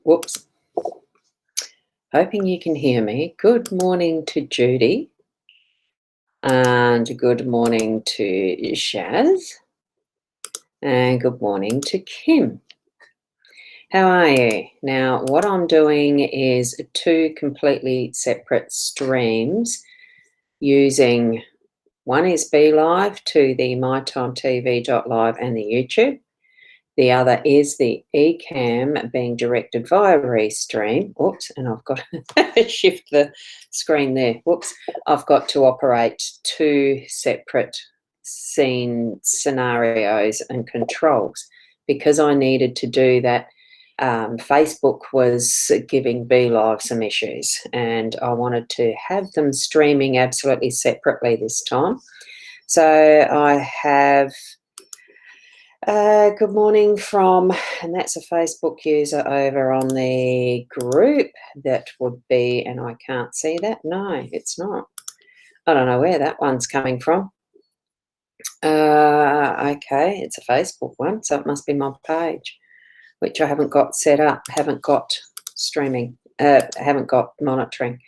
Whoops. Hoping you can hear me. Good morning to Judy. And good morning to Shaz. And good morning to Kim. How are you? Now, what I'm doing is 2 completely separate streams using, one is BeLive to the mytimetv.live and the YouTube. The other is the eCam being directed via Restream. Oops, and I've got to shift the screen there. Whoops, I've got to operate 2 separate scene scenarios and controls. Because I needed to do that, Facebook was giving BeLive some issues, and I wanted to have them streaming absolutely separately this time. So I have... good morning from, and that's a Facebook user over on the group. That would be, and I can't see that. No, it's not. I don't know where that one's coming from. Okay, it's a Facebook one, so it must be my page, which I haven't got set up, haven't got streaming, haven't got monitoring.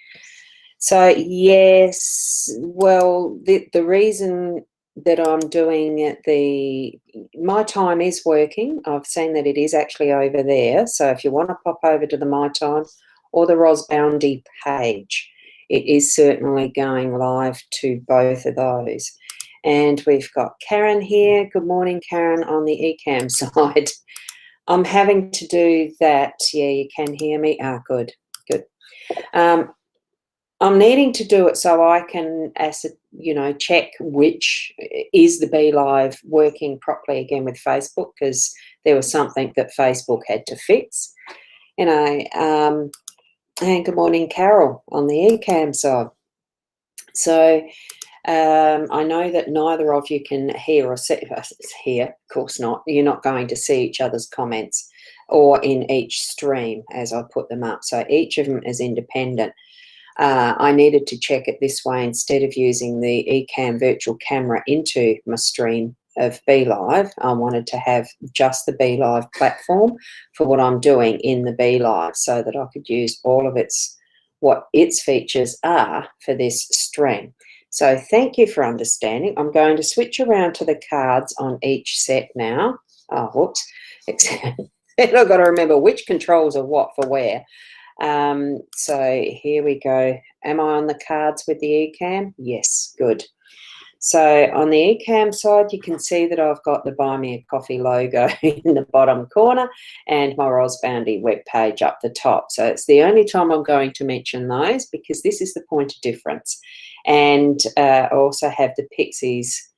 So yes, well, the reason that I'm doing my time is working. I've seen that it is actually over there. So if you want to pop over to the My Time or the rosboundy page, it is certainly going live to both of those. And we've got Karen here. Good morning, Karen, on the eCam side. I'm having to do that. Yeah, you can hear me. Good, good. I'm needing to do it so I can, check which is the BeLive working properly again with Facebook, because there was something that Facebook had to fix. And good morning, Carol, on the eCam side. So I know that neither of you can hear or see us here. Of course not. You're not going to see each other's comments or in each stream as I put them up. So each of them is independent. I needed to check it this way instead of using the eCam virtual camera into my stream of BeLive. I wanted to have just the BeLive platform for what I'm doing in the BeLive, so that I could use all of what its features are for this stream. So thank you for understanding. I'm going to switch around to the cards on each set now. Oh, whoops. I've got to remember which controls are what for where. So here we go. Am I on the cards with the eCam? Yes, good. So on the eCam side, you can see that I've got the Buy Me a Coffee logo in the bottom corner and my rosboundy webpage up the top. So it's the only time I'm going to mention those, because this is the point of difference. And I also have the Pixies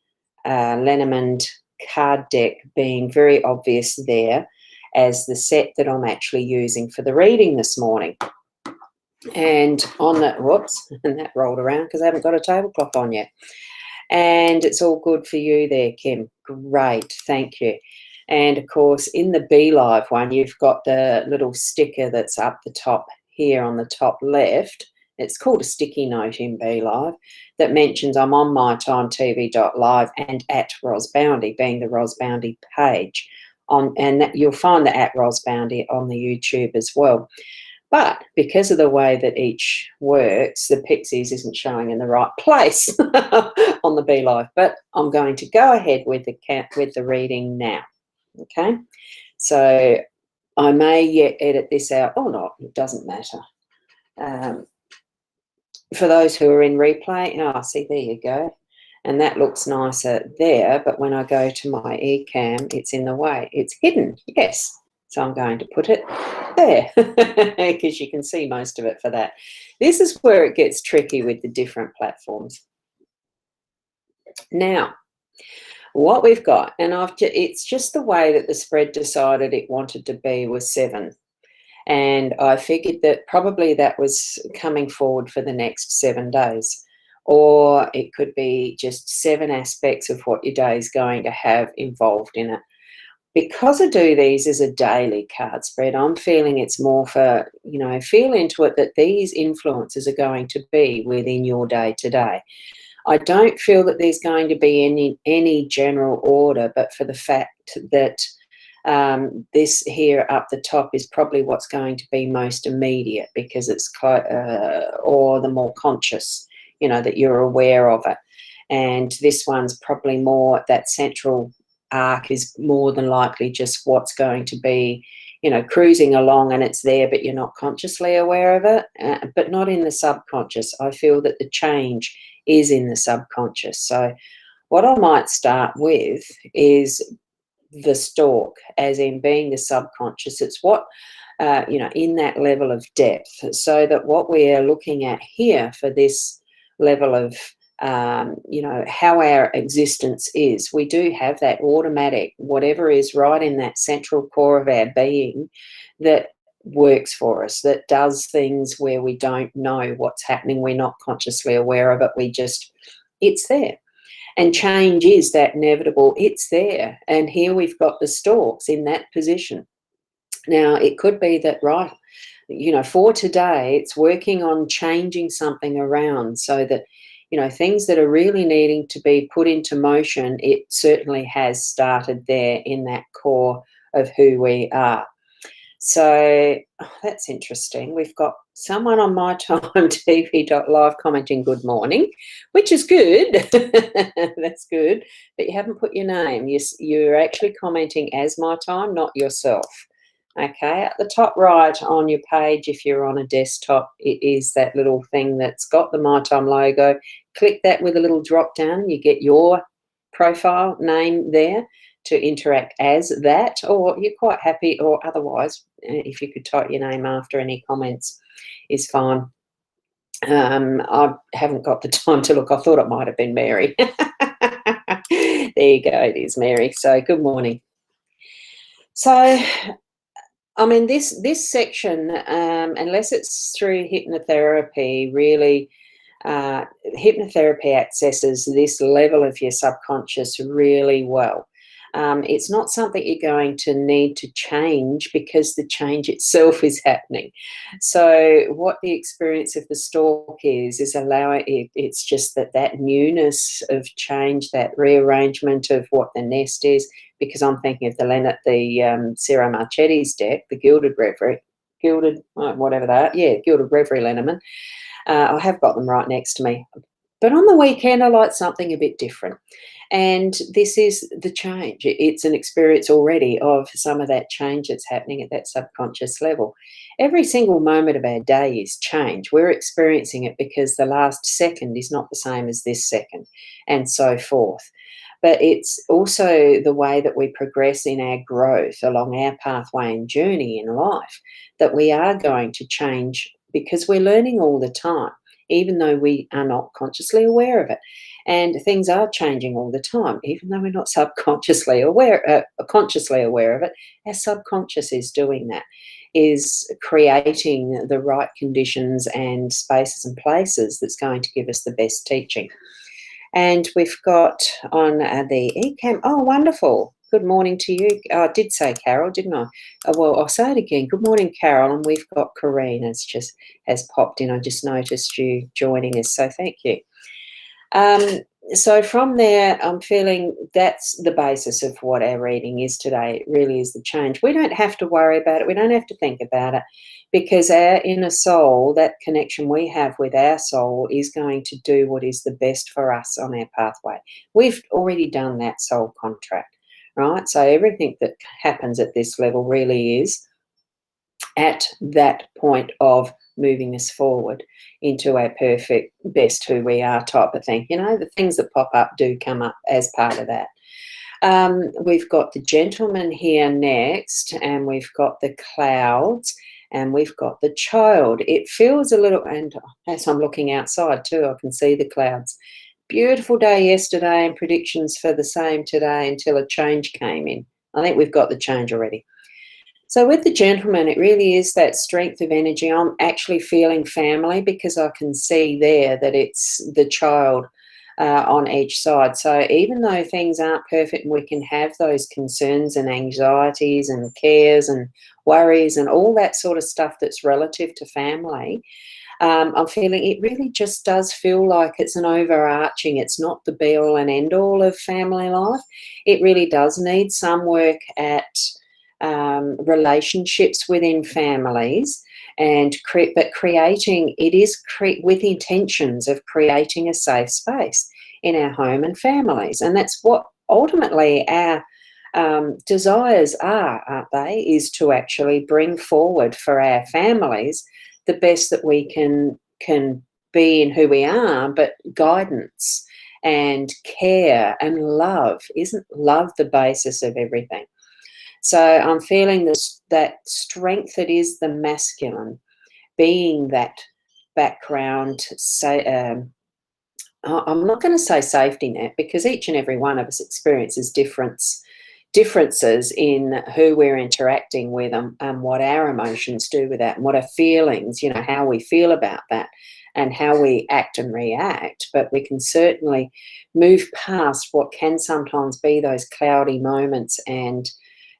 Lenormand card deck being very obvious there as the set that I'm actually using for the reading this morning. And on that, whoops, and that rolled around because I haven't got a tablecloth on yet. And it's all good for you there, Kim. Great, thank you. And of course, in the BeLive one, you've got the little sticker that's up the top here on the top left. It's called a sticky note in BeLive that mentions I'm on mytimetv.live and at rosboundy, being the rosboundy page. And that you'll find the at rosboundy on the YouTube as well. But because of the way that each works, the Pixies isn't showing in the right place on the BeLive. But I'm going to go ahead with the reading now. Okay, so I may yet edit this out or not. It doesn't matter. For those who are in replay, see, there you go. And that looks nicer there, but when I go to my eCam, it's in the way. It's hidden, yes. So I'm going to put it there because you can see most of it for that. This is where it gets tricky with the different platforms. Now, what we've got, and it's just the way that the spread decided it wanted to be, was 7. And I figured that probably that was coming forward for the next 7 days. Or it could be just 7 aspects of what your day is going to have involved in it. Because I do these as a daily card spread, I'm feeling it's more for, feel into it that these influences are going to be within your day to day. I don't feel that there's going to be any general order, but for the fact that This here up the top is probably what's going to be most immediate, because it's or the more conscious, you know, that you're aware of it. And this one's probably more, that central arc is more than likely just what's going to be, you know, cruising along, and it's there, but you're not consciously aware of it, but not in the subconscious. I feel that the change is in the subconscious. So what I might start with is the stalk, as in being the subconscious. It's what, you know, in that level of depth, so that what we are looking at here for this level of, you know, how our existence is. We do have that automatic, whatever is right in that central core of our being that works for us, that does things where we don't know what's happening. We're not consciously aware of it. We just, it's there. And change is that inevitable. It's there. And here we've got the stalks in that position. Now, it could be that, right, you know, for today, it's working on changing something around so that, you know, things that are really needing to be put into motion, it certainly has started there in that core of who we are. So that's interesting. We've got someone on mytimetv.live commenting good morning, which is good. That's good. But you haven't put your name. You're actually commenting as My Time, not yourself. Okay, at the top right on your page, if you're on a desktop, it is that little thing that's got the My Time logo. Click that with a little drop down. You get your profile name there to interact as that, or you're quite happy, or otherwise, if you could type your name after any comments is fine. I haven't got the time to look. I thought it might have been Mary. There you go, it is Mary. So good morning. So, I mean, this section, unless it's through hypnotherapy, really, hypnotherapy accesses this level of your subconscious really well. It's not something you're going to need to change, because the change itself is happening. So what the experience of the stalk is allowing it, it's just that newness of change, that rearrangement of what the nest is, because I'm thinking of the Ciro Marchetti's deck, the Gilded Reverie, Gilded Reverie Lenormand. I have got them right next to me. But on the weekend, I like something a bit different. And this is the change. It's an experience already of some of that change that's happening at that subconscious level. Every single moment of our day is change. We're experiencing it because the last second is not the same as this second, and so forth. But it's also the way that we progress in our growth along our pathway and journey in life, that we are going to change, because we're learning all the time, even though we are not consciously aware of it. And things are changing all the time, even though we're not consciously aware of it. Our subconscious is doing that, is creating the right conditions and spaces and places that's going to give us the best teaching. And we've got on the eCam, oh, wonderful. Good morning to you. I did say Carol, didn't I? Well, I'll say it again. Good morning, Carol. And we've got Corrine has popped in. I just noticed you joining us, so thank you. So from there, I'm feeling that's the basis of what our reading is today. It really is the change. We don't have to worry about it. We don't have to think about it, because our inner soul, that connection we have with our soul, is going to do what is the best for us on our pathway. We've already done that soul contract, right? So everything that happens at this level really is at that point of moving us forward into our perfect, best who we are type of thing. You know, the things that pop up do come up as part of that. We've got the gentleman here next, and we've got the clouds, and we've got the child. It feels a little, and as I'm looking outside too, I can see the clouds. Beautiful day yesterday, and predictions for the same today, until a change came in. I think we've got the change already. So with the gentleman, it really is that strength of energy. I'm actually feeling family, because I can see there that it's the child on each side. So even though things aren't perfect, and we can have those concerns and anxieties and cares and worries and all that sort of stuff that's relative to family, I'm feeling it really just does feel like it's an overarching, it's not the be all and end all of family life. It really does need some work at relationships within families, and creating it is with intentions of creating a safe space in our home and families. And that's what ultimately our desires are, aren't they? Is to actually bring forward for our families the best that we can be in who we are, but guidance and care and love. Isn't love the basis of everything? So I'm feeling that strength that is the masculine, being that background. Say, I'm not going to say safety net, because each and every one of us experiences differences in who we're interacting with, and what our emotions do with that, and what our feelings, how we feel about that, and how we act and react. But we can certainly move past what can sometimes be those cloudy moments. And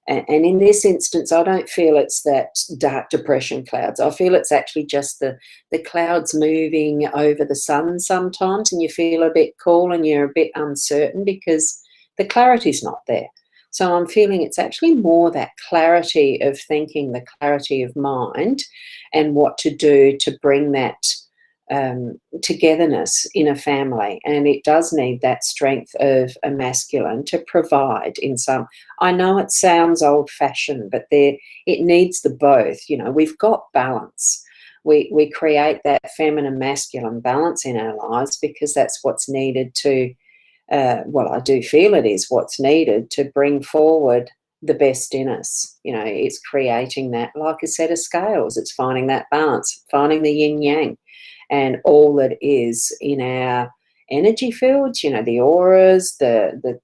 in this instance, I don't feel it's that dark depression clouds. I feel it's actually just the clouds moving over the sun sometimes, and you feel a bit cool and you're a bit uncertain because the clarity's not there. So I'm feeling it's actually more that clarity of thinking, the clarity of mind, and what to do to bring that togetherness in a family. And it does need that strength of a masculine to provide in some. I know it sounds old-fashioned, but it needs the both. We've got balance. We create that feminine masculine balance in our lives because that's what's needed to I do feel it is what's needed to bring forward the best in us. It's creating that, like a set of scales. It's finding that balance, finding the yin yang, and all that is in our energy fields, the auras, the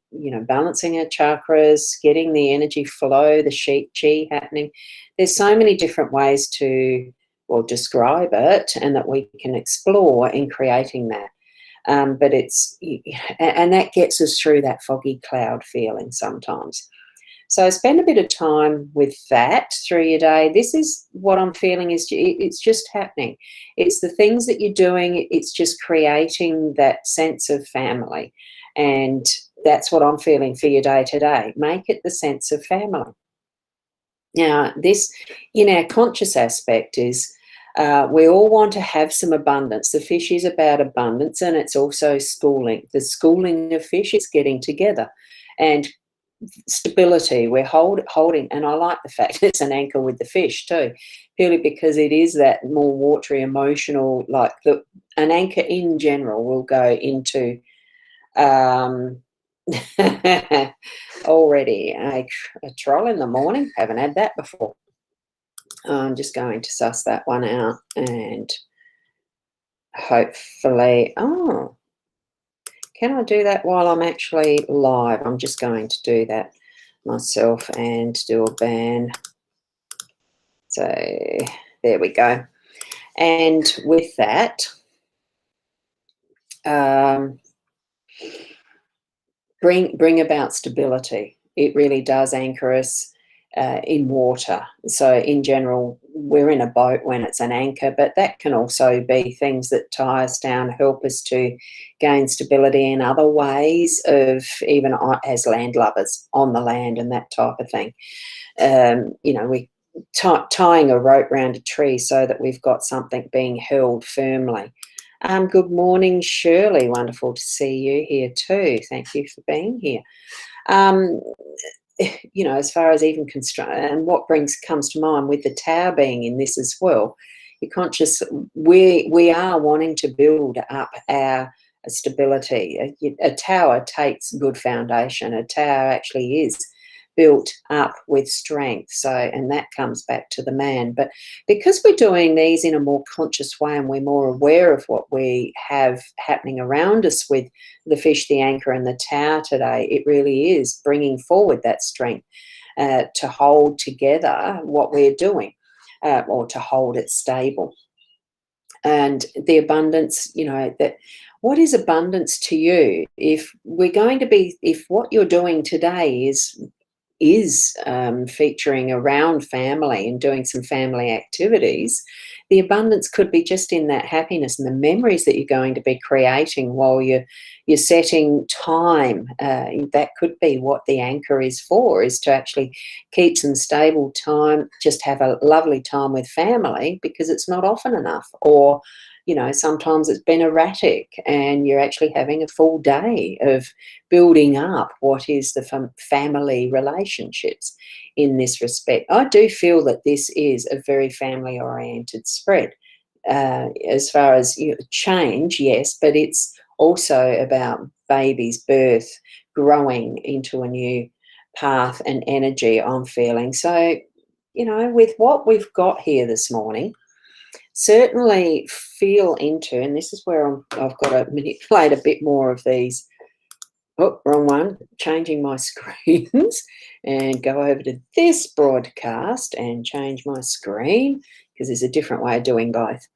balancing our chakras, getting the energy flow, the chi happening. There's so many different ways to describe it, and that we can explore in creating that. But and that gets us through that foggy cloud feeling sometimes. So spend a bit of time with that through your day. This is what I'm feeling is it's just happening. It's the things that you're doing. It's just creating that sense of family. And that's what I'm feeling for your day today. Make it the sense of family. Now, this in our conscious aspect is we all want to have some abundance. The fish is about abundance, and it's also schooling. The schooling of fish is getting together. And stability, we're holding, and I like the fact it's an anchor with the fish too, purely because it is that more watery, emotional, like an anchor in general will go into already a troll in the morning. Haven't had that before. I'm just going to suss that one out, and hopefully, can I do that while I'm actually live? I'm just going to do that myself and do a ban. So there we go. And with that, bring about stability. It really does anchor us in water. So in general, we're in a boat when it's an anchor, but that can also be things that tie us down, help us to gain stability in other ways, of even as landlubbers on the land and that type of thing. We tying a rope around a tree so that we've got something being held firmly. Good morning, Shirley. Wonderful to see you here too. Thank you for being here. As far as even and what comes to mind with the tower being in this as well, you're conscious, we are wanting to build up our stability. A tower takes good foundation. A tower actually is built up with strength. So, and that comes back to the man. But because we're doing these in a more conscious way, and we're more aware of what we have happening around us with the fish, the anchor, and the tower today, it really is bringing forward that strength to hold together what we're doing, or to hold it stable. And the abundance, that what is abundance to you? If what you're doing today is featuring around family and doing some family activities, the abundance could be just in that happiness and the memories that you're going to be creating while you're setting time. That could be what the anchor is for, is to actually keep some stable time, just have a lovely time with family, because it's not often enough. Or, sometimes it's been erratic and you're actually having a full day of building up what is the family relationships in this respect. I do feel that this is a very family-oriented spread. As far as change, yes, but it's also about baby's birth, growing into a new path and energy, I'm feeling. So, with what we've got here this morning, certainly feel into, and this is where I've got to manipulate a bit more of these. Oh, wrong one. Changing my screens and go over to this broadcast and change my screen, because there's a different way of doing both.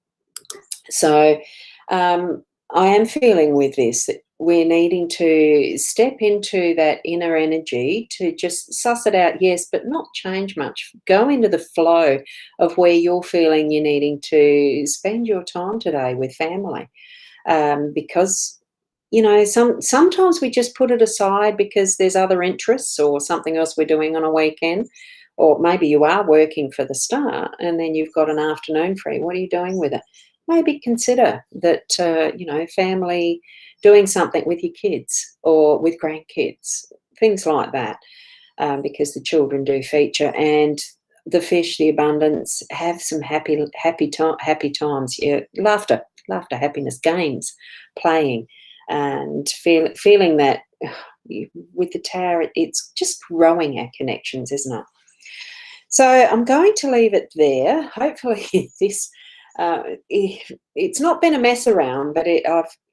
So I am feeling with this that we're needing to step into that inner energy to just suss it out, yes, but not change much. Go into the flow of where you're feeling you're needing to spend your time today with family, because sometimes we just put it aside because there's other interests or something else we're doing on a weekend, or maybe you are working for the start and then you've got an afternoon free. What are you doing with it? Maybe consider that, family, doing something with your kids or with grandkids, things like that, because the children do feature. And the fish, the abundance, have some happy times. Yeah, laughter, happiness, games, playing, and feeling that with the tower, it's just growing our connections, isn't it? So I'm going to leave it there. Hopefully this, it's not been a mess around, but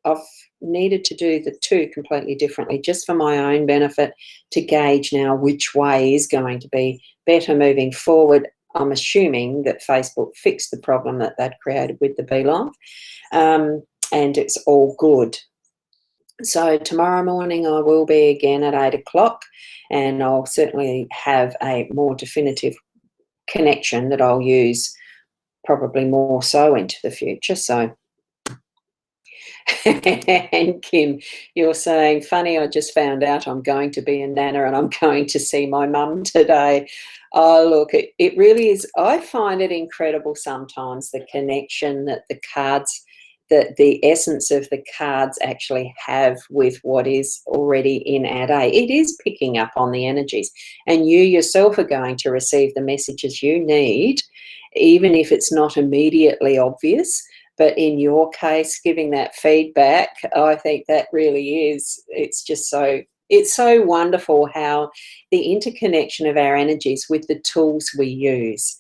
I've needed to do the two completely differently, just for my own benefit, to gauge now which way is going to be better moving forward. I'm assuming that Facebook fixed the problem that they'd created with the Beeline, and it's all good. So tomorrow morning I will be again at 8 o'clock, and I'll certainly have a more definitive connection that I'll use probably more so into the future. So, and Kim, you're saying, funny, I just found out I'm going to be a nana and I'm going to see my mum today. Oh, look, it really is. I find it incredible sometimes, the connection that the cards, the essence of the cards actually have with what is already in our day. It is picking up on the energies, and you yourself are going to receive the messages you need, even if it's not immediately obvious. But in your case, giving that feedback, I think that really is, it's so wonderful how the interconnection of our energies with the tools we use,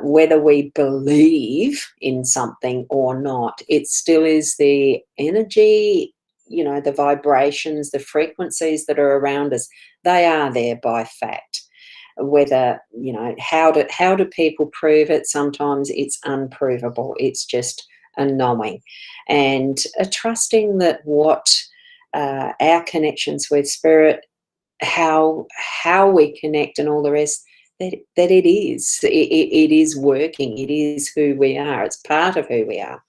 whether we believe in something or not, it still is the energy, the vibrations, the frequencies that are around us. They are there by fact. Whether, how do people prove it? Sometimes it's unprovable. It's just a knowing and a trusting that what our connections with spirit, how we connect and all the rest, that it is working. It is who we are. It's part of who we are.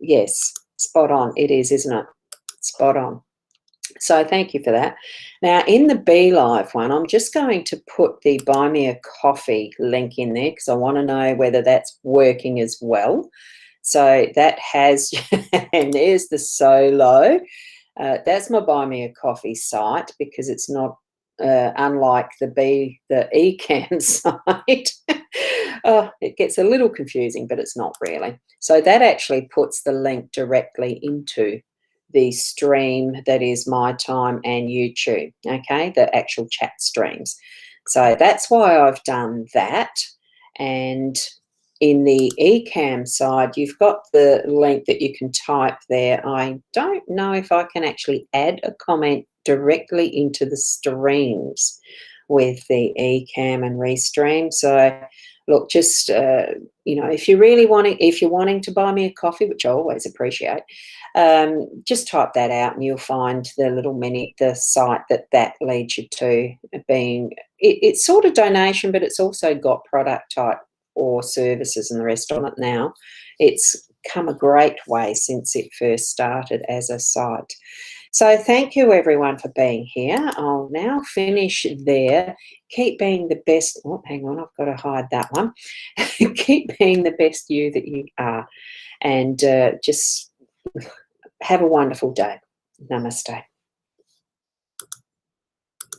Yes, spot on. It is, isn't it? Spot on. So thank you for that. Now, in the Be Live one, I'm just going to put the Buy Me a Coffee link in there because I want to know whether that's working as well. So that has, and there's the solo. That's my Buy Me a Coffee site, because it's not unlike the eCam site. Oh, it gets a little confusing, but it's not really. So that actually puts the link directly into the stream that is My Time and YouTube, okay, the actual chat streams. So that's why I've done that. And in the eCam side, you've got the link that you can type there. I don't know if I can actually add a comment directly into the streams with the eCam and Restream. So look, just if you're wanting to buy me a coffee, which I always appreciate, just type that out and you'll find the site that leads you to, being it's sort of donation, but it's also got product type or services and the rest on it now. it's come a great way since it first started as a site. So thank you everyone for being here. I'll now finish there. Keep being the best. Oh, hang on, I've got to hide that one. Keep being the best you that you are. And just have a wonderful day. Namaste.